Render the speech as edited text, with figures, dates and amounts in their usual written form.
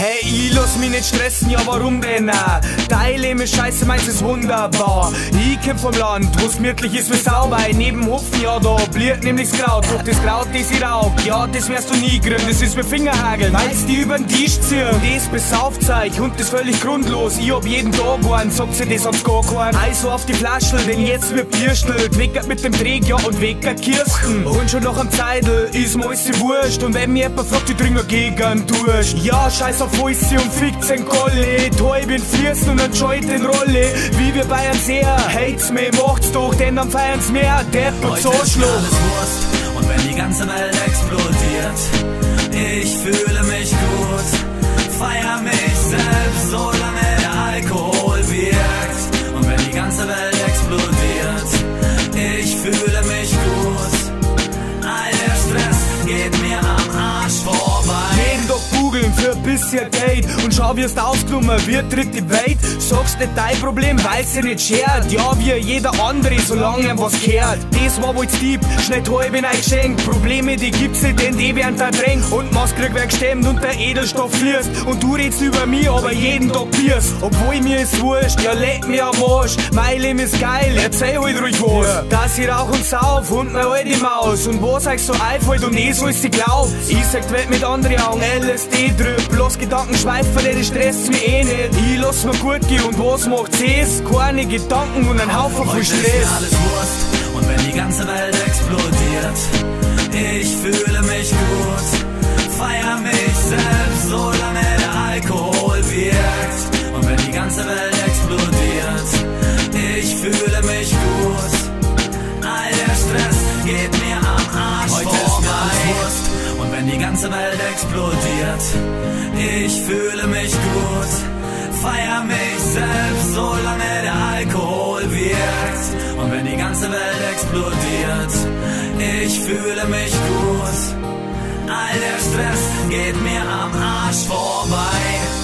Hey, ich lass mich nicht stressen, ja warum denn auch? Dein Leben ist scheiße, meins ist wunderbar. Ich komm vom Land, wo's gemütlich ist wie sauber. Neben Hopfen, ja da bliert nämlich das Kraut. Doch das Kraut, das ich rauch, ja das wirst du nie kriegen. Das ist wie Fingerhagel, weil's die übern Tisch ziehen. Das besauft euch und das völlig grundlos. Ich hab jeden Tag einen, sagt sie das hat's gar keinen. Also auf die Flaschel, denn jetzt wird bierstelt. Weckert mit dem Träg, ja und weckert Kirsten. Und schon noch am Zeitl ist mir alles wurscht. Und wenn mir jemand fragt, ich trinke gegen Durst. Ja, scheiß auf Fäuste und fickt's en Kolle. Toi bin Fließen und ein Joint in Rolle. Wie wir Bayern sehr, hate's mir, macht's doch, denn dann feiern's mehr. Depp und so alles Wurst. Und wenn die ganze Welt explodiert, ich fühle mich gut, feier mich selbst, solange der Alkohol wirkt. Und wenn die ganze Welt explodiert, ich fühle mich gut, all der Stress geht mir am Arsch vorbei. Jeden Tag googeln für ein bisschen Geld und schau wie es aufgenommen wird, dritte Welt. Sagst nicht dein Problem, weil's dir nicht schert. Ja, wie jeder andere, solange ihm was kehrt. Das war wohl's Dieb, schnell halb in ein Geschenk. Probleme, die gibt's nicht, denn die werden verdrängt. Und Maskrieг wird gestemmt und der Edelstoff fließt. Und du redst über mich, aber jeden Tag Biers. Obwohl mir ist wurscht, ja leck mir am Arsch. Mein Leben ist geil, erzähl halt ruhig was. Ja. Dass ich rauch und sauf und mir alte Maus. Und was euch so einfällt und eh soll's die glaub. Ich sag die Welt mit anderen Augen, LSD drüb. Bloß Gedanken schweifen, das stresst mich eh nicht. Ich lass mir gut gehen und was macht's es? Keine Gedanken und ein Haufen voll Stress. Ist mir alles Wurst. Und wenn die ganze Welt explodiert, ich fühle mich gut, feier mich selbst, solange der Alkohol wirkt. Und wenn die ganze Welt explodiert, ich fühle mich gut, all der Stress geht mir am Arsch vorbei. Ist mir alles Wurst. Und wenn die ganze Welt explodiert, ich fühle mich gut, feier mich selbst, solange der Alkohol wirkt. Und wenn die ganze Welt explodiert, ich fühle mich gut, all der Stress geht mir am Arsch vorbei.